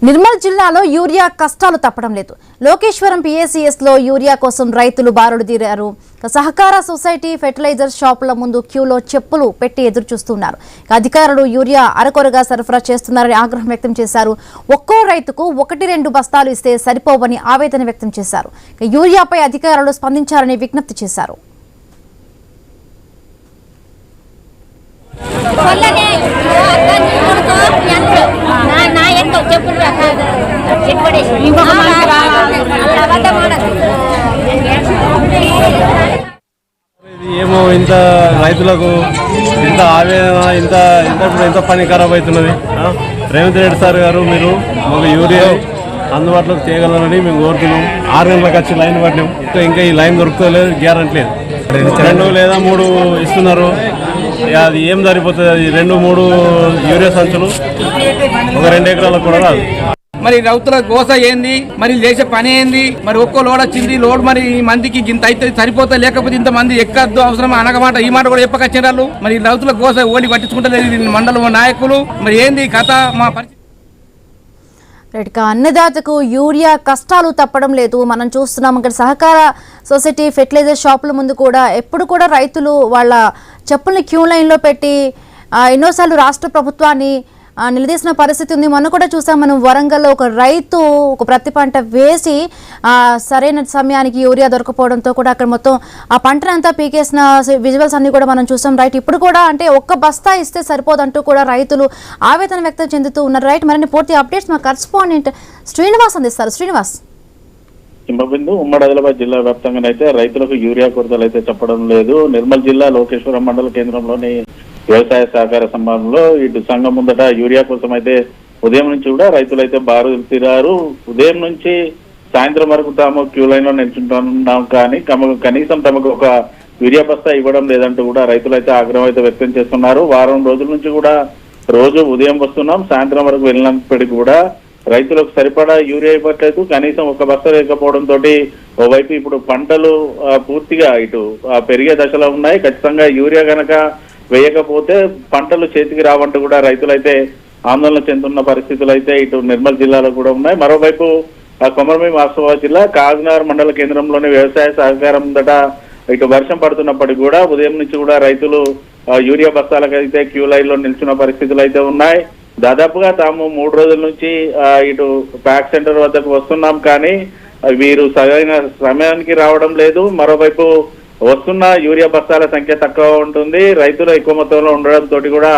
నిర్మల్ జిల్లాలో యూరియా కష్టాలు తప్పడం లేదు. లోకేశ్వరం PACS లో యూరియా కోసం రైతులు బారులు తీరారు. సహకార సొసైటీ ఫెర్టిలైజర్ షాపుల ముందు క్యూలో చెప్పులు పెట్టి ఎదురు చూస్తున్నారు. అధికారులు యూరియా అరకొరగా సరఫరా చేస్తున్నారని ఆగ్రహం వ్యక్తం చేశారు. ఒక్కో రైతుకు 1-2 బస్తాలు ఇస్తే సరిపోవని ఆవేదన వ్యక్తం చేశారు. యూరియాపై అధికారులు స్పందించాలని విజ్ఞప్తి చేశారు. ఏమో ఇంత రైతులకు ఇంత ఆవేదన ఇంత పని ఖరాబ్ అవుతున్నది. రేవంత్ రెడ్డి సార్ గారు మీరు ఒక యూరియా అందుబాటులోకి చేయగలరని మేము కోరుతున్నాం. 6 గంటలకు వచ్చి లైన్ పట్టినాం. ఇంకా ఈ లైన్ దొరుకుతలేదు, గ్యారంటీ లేదు. 2 లేదా 3 ఇస్తున్నారు. అది ఏం సరిపోతుంది? అది 2-3 యూరియా సంచులు ఒక 2 ఎకరాలకు కూడా రాదు. మరి రైతుల గోస ఏంది, మరి చేసే పని ఏంది? మరి ఒక్కో లోడ్ వచ్చింది, లోడ్ మరి ఈ మందికి ఇంత అయితే సరిపోతా, లేకపోతే ఇంతమంది ఎక్కద్దు అవసరం అనగమాట ఈ మాట కూడా చెప్పకొచ్చిన వాళ్ళు. మరి రైతుల గోస ఓడి పట్టించుకుంటలేదు మండలం నాయకులు. మరి ఏంది కథ? మా పరిస్థితి అన్నదాతకు యూరియా కష్టాలు తప్పడం లేదు. మనం చూస్తున్నాం ఇక్కడ సహకార సొసైటీ ఫెర్టిలైజర్ షాపుల ముందు కూడా ఎప్పుడు కూడా రైతులు వాళ్ళ చెప్పుల్ని క్యూ లైన్లో పెట్టి ఎన్నోసార్లు రాష్ట్ర ప్రభుత్వాన్ని నిలదీసిన పరిస్థితి ఉంది. మొన్న కూడా చూసాం మనం వరంగల్లో ఒక రైతు ఒక ప్రతి పంట వేసి సరైన సమయానికి యూరియా దొరకపోవడంతో కూడా అక్కడ మొత్తం ఆ పంటనంతా పీకేసిన విజువల్స్ అన్ని కూడా మనం చూసాం. రైట్, ఇప్పుడు కూడా అంటే ఒక్క బస్తా ఇస్తే సరిపోదంటూ కూడా రైతులు ఆవేదన వ్యక్తం చెందుతూ ఉన్నారు. రైట్, మరిన్ని పూర్తి అప్డేట్స్ మా కరెస్పాండెంట్ శ్రీనివాస్ అందిస్తారు. శ్రీనివాస్. హిమబిందు ఉమ్మడి ఆదిలాబాద్ జిల్లా వ్యాప్తంగా అయితే రైతులకు యూరియా కొరతలు అయితే చెప్పడం లేదు. నిర్మల్ జిల్లా లోకేశ్వరం మండల కేంద్రంలోని వ్యవసాయ సహకార సంఘంలో ఇటు సంఘం ముందట యూరియా కోసం అయితే ఉదయం నుంచి కూడా రైతులు అయితే బారులు తీరారు. ఉదయం నుంచి సాయంత్రం వరకు తాము క్యూ లైన్ లో నిల్చుంటున్నాం, కానీ కనీసం తమకు ఒక యూరియా బస్తా ఇవ్వడం లేదంటూ కూడా రైతులు అయితే ఆగ్రహం అయితే వ్యక్తం చేస్తున్నారు. వారం రోజుల నుంచి కూడా రోజు ఉదయం వస్తున్నాం, సాయంత్రం వరకు వెళ్ళినప్పటికీ కూడా రైతులకు సరిపడా యూరియా ఇవ్వట్లేదు. కనీసం ఒక బస్తా లేకపోవడంతో ఓవైపు ఇప్పుడు పంటలు పూర్తిగా ఇటు పెరిగే దశలో ఉన్నాయి. ఖచ్చితంగా యూరియా గనక వేయకపోతే పంటలు చేతికి రావంటూ కూడా రైతులైతే ఆందోళన చెందుతున్న పరిస్థితులు అయితే ఇటు నిర్మల్ జిల్లాలో కూడా ఉన్నాయి. మరోవైపు కొమరభీం ఆసిఫాబాద్ జిల్లా కాజ్నగర్ మండల కేంద్రంలోని వ్యవసాయ సహకారం ముందట ఇటు వర్షం పడుతున్నప్పటికీ కూడా ఉదయం నుంచి కూడా రైతులు యూరియా బస్తాలకు అయితే క్యూ లైన్ లో నిల్చున్న పరిస్థితులు అయితే ఉన్నాయి. దాదాపుగా తాము 3 రోజుల నుంచి ఇటు ప్యాక్ సెంటర్ వద్దకు వస్తున్నాం, కానీ వీరు సరైన సమయానికి రావడం లేదు. మరోవైపు వస్తున్న యూరియా బస్తాల సంఖ్య తక్కువ ఉంటుంది. రైతులు ఎక్కువ మొత్తంలో ఉండడంతో కూడా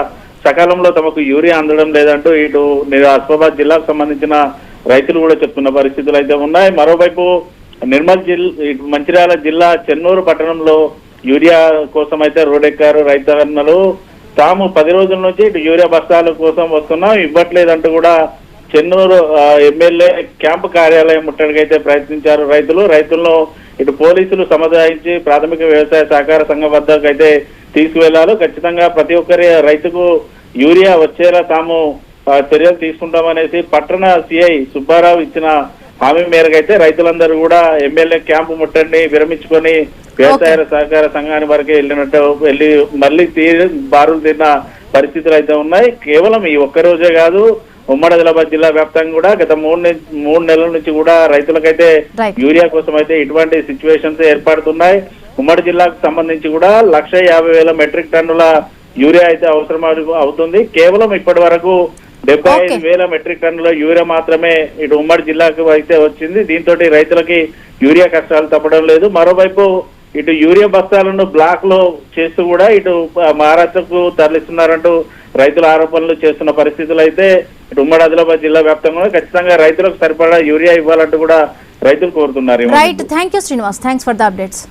సకాలంలో తమకు యూరియా అందడం లేదంటూ ఇటు ఆసిఫాబాద్ జిల్లాకు సంబంధించిన రైతులు కూడా చెప్తున్న పరిస్థితులు అయితే ఉన్నాయి. మరోవైపు నిర్మల్ మంచిర్యాల జిల్లా చెన్నూరు పట్టణంలో యూరియా కోసం అయితే రోడ్డెక్కారు రైతన్నలు. తాము 10 రోజుల నుంచి ఇటు యూరియా బస్తాల కోసం వస్తున్నాం, ఇవ్వట్లేదంటూ కూడా చెన్నూరు ఎమ్మెల్యే క్యాంపు కార్యాలయం ముట్టడికైతే ప్రయత్నించారు రైతులను ఇటు పోలీసులు సముదాయించి ప్రాథమిక వ్యవసాయ సహకార సంఘం వద్దకు అయితే తీసుకువెళ్లారు. ఖచ్చితంగా ప్రతి ఒక్కరి రైతుకు యూరియా వచ్చేలా తాము చర్యలు తీసుకుంటామనేసి పట్టణ సిఐ సుబ్బారావు ఇచ్చిన హామీ మేరకు అయితే రైతులందరూ కూడా ఎమ్మెల్యే క్యాంపు ముట్టడిని విరమించుకొని వ్యవసాయ సహకార సంఘానికి వరకే వెళ్ళి మళ్ళీ బారులు తిన్న పరిస్థితులు అయితే ఉన్నాయి. కేవలం ఈ ఒక్క రోజే కాదు, ఉమ్మడి ఆదిలాబాద్ జిల్లా వ్యాప్తంగా కూడా గత 3 నెలల నుంచి కూడా రైతులకైతే యూరియా కోసం అయితే ఇటువంటి సిచ్యువేషన్స్ ఏర్పడుతున్నాయి. ఉమ్మడి జిల్లాకు సంబంధించి కూడా 1,50,000 మెట్రిక్ టన్నుల యూరియా అయితే అవసరం అవుతుంది. కేవలం ఇప్పటి వరకు 75,000 మెట్రిక్ టన్నుల యూరియా మాత్రమే ఇటు ఉమ్మడి జిల్లాకు అయితే వచ్చింది. దీంతో రైతులకి యూరియా కష్టాలు తప్పడం లేదు. మరోవైపు ఇటు యూరియా బస్తాలను బ్లాక్ లో చేస్తూ కూడా ఇటు మహారాష్ట్రకు తరలిస్తున్నారంటూ రైతుల ఆరోపణలు చేస్తున్న పరిస్థితులు అయితే ఇటు ఉమ్మడి ఆదిలాబాద్ జిల్లా వ్యాప్తంగా ఖచ్చితంగా రైతులకు సరిపడా యూరియా ఇవ్వాలంటూ కూడా రైతులు కోరుతున్నారు. Right, thank you Srinivas, thanks for the updates.